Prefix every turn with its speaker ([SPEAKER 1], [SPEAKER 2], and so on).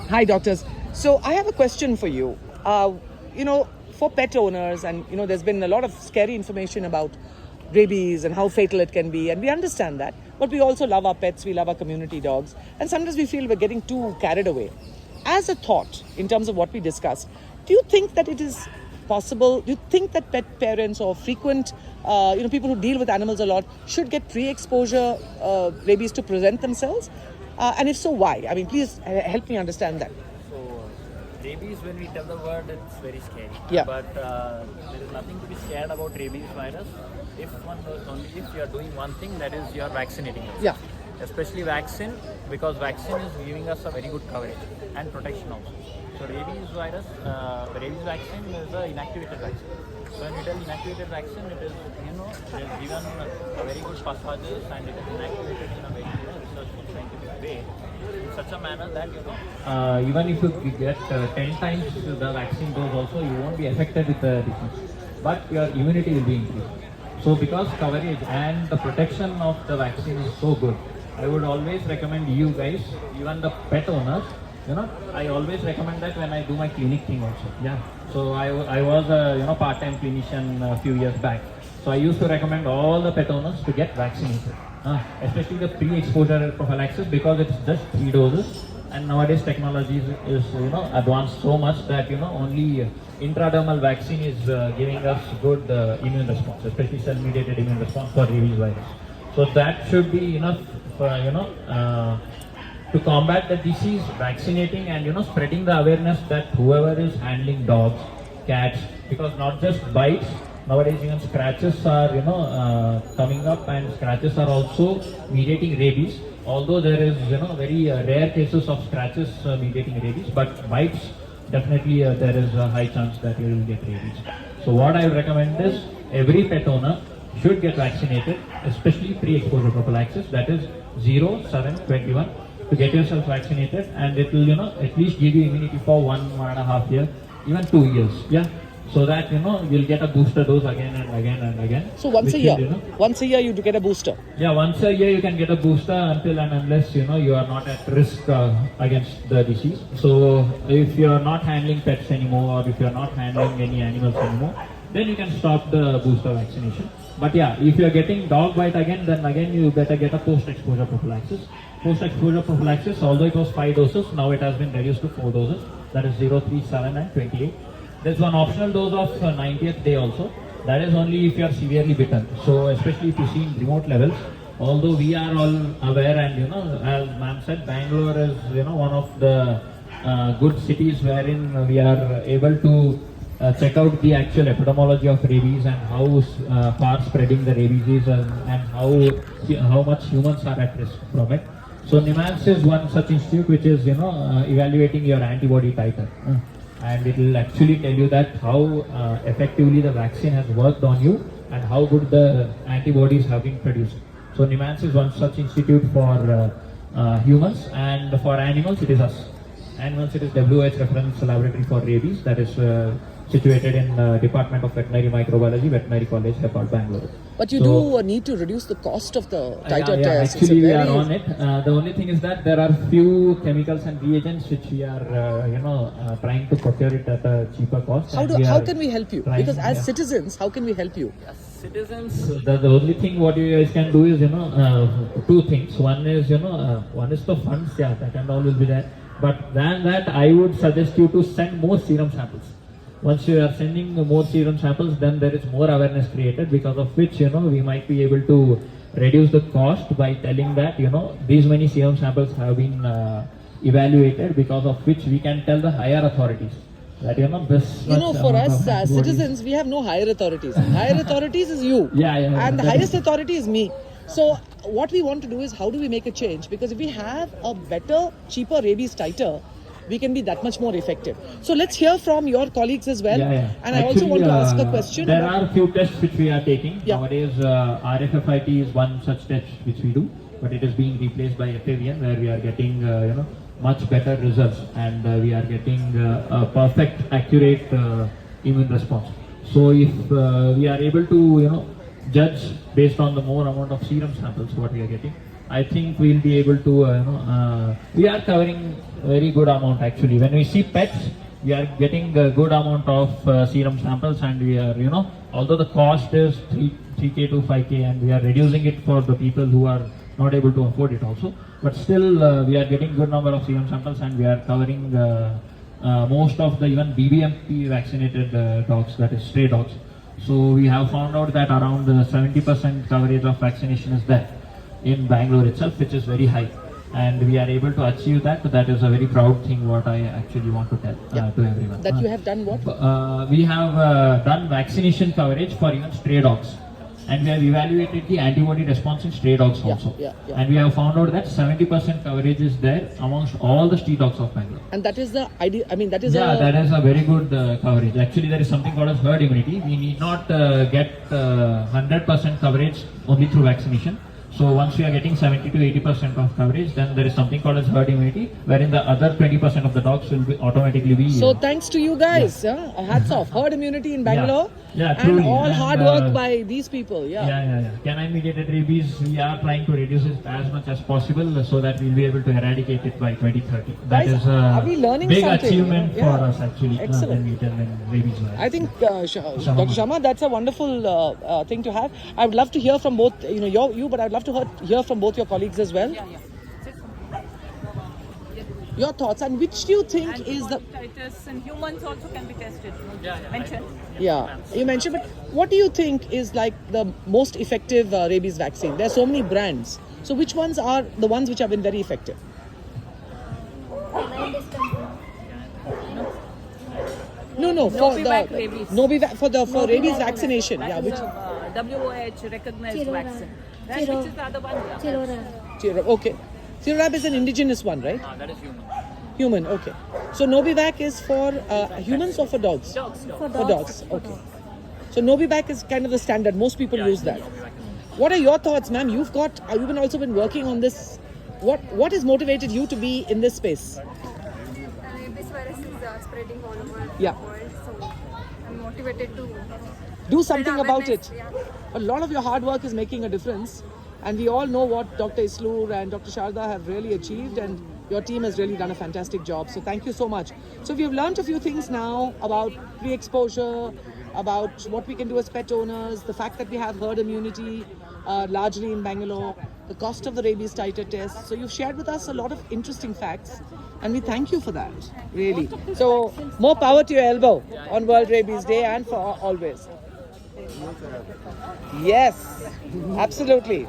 [SPEAKER 1] Hi, doctors. So I have a question for you. For pet owners, and there's been a lot of scary information about rabies and how fatal it can be, and we understand that. But we also love our pets. We love our community dogs, and sometimes we feel we're getting too carried away. As a thought, in terms of what we discussed, do you think that it is possible? Do you think that pet parents or frequent, people who deal with animals a lot should get pre-exposure rabies to prevent themselves? And if so, why? I mean, please help me understand that.
[SPEAKER 2] So, rabies, when we tell the word, it's very scary.
[SPEAKER 1] Yeah.
[SPEAKER 2] But there is nothing to be scared about rabies virus. Only if you are doing one thing, that is you are vaccinating yourself.
[SPEAKER 1] Yeah.
[SPEAKER 2] Especially vaccine, because vaccine is giving us a very good coverage and protection also. So rabies virus, the rabies vaccine is an inactivated vaccine. So when we tell inactivated vaccine, it is it is given a very good passages and it is inactivated in a very researchful scientific way in such a manner that even if you get 10 times the vaccine dose also, you won't be affected with the disease, but your immunity will be increased. So because coverage and the protection of the vaccine is so good, I would always recommend you guys, even the pet owners, I always recommend that when I do my clinic thing also. Yeah. So I was a part-time clinician a few years back. So I used to recommend all the pet owners to get vaccinated, especially the pre-exposure prophylaxis, because it's just 3 doses. And nowadays technology is advanced so much that only intradermal vaccine is giving us good immune response, especially cell-mediated immune response for rabies virus. So that should be enough to combat the disease, vaccinating and spreading the awareness that whoever is handling dogs, cats, because not just bites, nowadays even scratches are coming up, and scratches are also mediating rabies. Although there is very rare cases of scratches mediating rabies, but bites definitely there is a high chance that you will get rabies. So what I recommend is every pet owner should get vaccinated, especially pre-exposure prophylaxis, that is 0, 7, 21. To get yourself vaccinated, and it will at least give you immunity for 1.5 years, even 2 years. Yeah. So that you'll get a booster dose again and again and again.
[SPEAKER 1] So once a year, once a year you do get a booster.
[SPEAKER 2] Yeah, once a year you can get a booster until and unless you are not at risk against the disease. So if you are not handling pets anymore, or if you are not handling any animals anymore, then you can stop the booster vaccination. But yeah, if you are getting dog bite again, then again you better get a post-exposure prophylaxis. Post-exposure prophylaxis, although it was 5 doses, now it has been reduced to 4 doses. That is 0, 3, 7 and 28. There's one optional dose of 90th day also. That is only if you are severely bitten. So especially if you see in remote levels, although we are all aware, and as ma'am said, Bangalore is one of the good cities wherein we are able to check out the actual epidemiology of rabies and how far spreading the rabies is, and how much humans are at risk from it. So NIMHANS is one such institute which is evaluating your antibody titer, and it will actually tell you that how effectively the vaccine has worked on you and how good the antibodies have been produced. So NIMHANS is one such institute for humans, and for animals it is us. Animals, it is WH Reference Laboratory for Rabies, that is situated in Department of Veterinary Microbiology, Veterinary College, Hepat, Bangalore.
[SPEAKER 1] But you do need to reduce the cost of the titer test.
[SPEAKER 2] Actually, we are on it. The only thing is that there are few chemicals and reagents which we are, trying to procure it at a cheaper cost.
[SPEAKER 1] How can we help you? Because as citizens, how can we help you?
[SPEAKER 2] As citizens, the only thing what you guys can do is, 2 things. One is the funds, that can always be there. But than that, I would suggest you to send more serum samples. Once you are sending more serum samples, then there is more awareness created, because of which we might be able to reduce the cost by telling that these many serum samples have been evaluated, because of which we can tell the higher authorities that this
[SPEAKER 1] for us citizens, we have no higher authorities. Higher authorities is you, and the highest authority is me. So what we want to do is, how do we make a change? Because if we have a better, cheaper rabies titer, we can be that much more effective. So let's hear from your colleagues as well. And actually, I also want to ask a question.
[SPEAKER 2] There are a few tests which we are taking. Nowadays, RFFIT is one such test which we do, but it is being replaced by FAVN, where we are getting much better results, and we are getting a perfect, accurate immune response. So if we are able to judge based on the more amount of serum samples what we are getting, I think we'll be able to, we are covering very good amount actually. When we see pets, we are getting a good amount of serum samples, and we are, although the cost is 3K to 5K, and we are reducing it for the people who are not able to afford it also. But still, we are getting good number of serum samples, and we are covering most of the even BBMP vaccinated dogs, that is stray dogs. So we have found out that around 70% coverage of vaccination is there in Bangalore itself, which is very high. And we are able to achieve that. That is a very proud thing what I actually want to tell to everyone.
[SPEAKER 1] That you have done what?
[SPEAKER 2] We have done vaccination coverage for even stray dogs. And we have evaluated the antibody response in stray dogs also.
[SPEAKER 1] Yeah.
[SPEAKER 2] And we have found out that 70% coverage is there amongst all the street dogs of Bangalore.
[SPEAKER 1] And that is the idea. I mean, that is
[SPEAKER 2] that is a very good coverage. Actually, there is something called as herd immunity. We need not get 100% coverage only through vaccination. So once we are getting 70 to 80% of coverage, then there is something called as herd immunity, wherein the other 20% of the dogs will automatically be.
[SPEAKER 1] So thanks to you guys. Hats off. Herd immunity in Bangalore.
[SPEAKER 2] Yeah,
[SPEAKER 1] and
[SPEAKER 2] truly.
[SPEAKER 1] all hard work by these people.
[SPEAKER 2] Yeah. Canine mediated rabies, we are trying to reduce it as much as possible so that we'll be able to eradicate it by 2030. That
[SPEAKER 1] Guys,
[SPEAKER 2] is
[SPEAKER 1] are we learning
[SPEAKER 2] big
[SPEAKER 1] something?
[SPEAKER 2] achievement
[SPEAKER 1] Yeah.
[SPEAKER 2] for us actually.
[SPEAKER 1] Excellent.
[SPEAKER 2] When rabies were.
[SPEAKER 1] I think Dr. Sharma, that's a wonderful thing to have. I would love to hear from both, but I'd love to hear from both your colleagues as well. Your thoughts, and which do you think is the...
[SPEAKER 3] Titers and humans also can be tested. Mentioned.
[SPEAKER 1] Yeah, you mentioned, but what do you think is like the most effective rabies vaccine? There are so many brands. So which ones are the ones which have been very effective? No, for
[SPEAKER 3] Novivac
[SPEAKER 1] the
[SPEAKER 3] rabies.
[SPEAKER 1] for rabies vaccination.
[SPEAKER 3] That
[SPEAKER 1] Yeah,
[SPEAKER 3] is
[SPEAKER 1] which
[SPEAKER 3] a WHO recognized
[SPEAKER 4] Chirora.
[SPEAKER 3] vaccine. Then which is the other one?
[SPEAKER 4] Chirora.
[SPEAKER 1] okay. Serorab is an indigenous one, right?
[SPEAKER 2] That is human.
[SPEAKER 1] Human, okay. So Novivac is for humans or for dogs?
[SPEAKER 3] Dogs.
[SPEAKER 4] For
[SPEAKER 1] For dogs,
[SPEAKER 4] For
[SPEAKER 1] okay.
[SPEAKER 4] dogs.
[SPEAKER 1] So Novivac is kind of the standard. Most people use that. What are your thoughts, ma'am? You've also been working on this. What has motivated you to be in this space?
[SPEAKER 5] This virus is spreading all over
[SPEAKER 1] Yeah.
[SPEAKER 5] the world, so I'm motivated to
[SPEAKER 1] Do something about it.
[SPEAKER 5] Yeah.
[SPEAKER 1] A lot of your hard work is making a difference, and we all know what Dr. Isloor and Dr. Sharda have really achieved, and your team has really done a fantastic job. So thank you so much. So we have learned a few things now about pre-exposure, about what we can do as pet owners, the fact that we have herd immunity largely in Bangalore, the cost of the rabies titer test. So you've shared with us a lot of interesting facts, and we thank you for that, really. So more power to your elbow on World Rabies Day and for always. Yes, absolutely.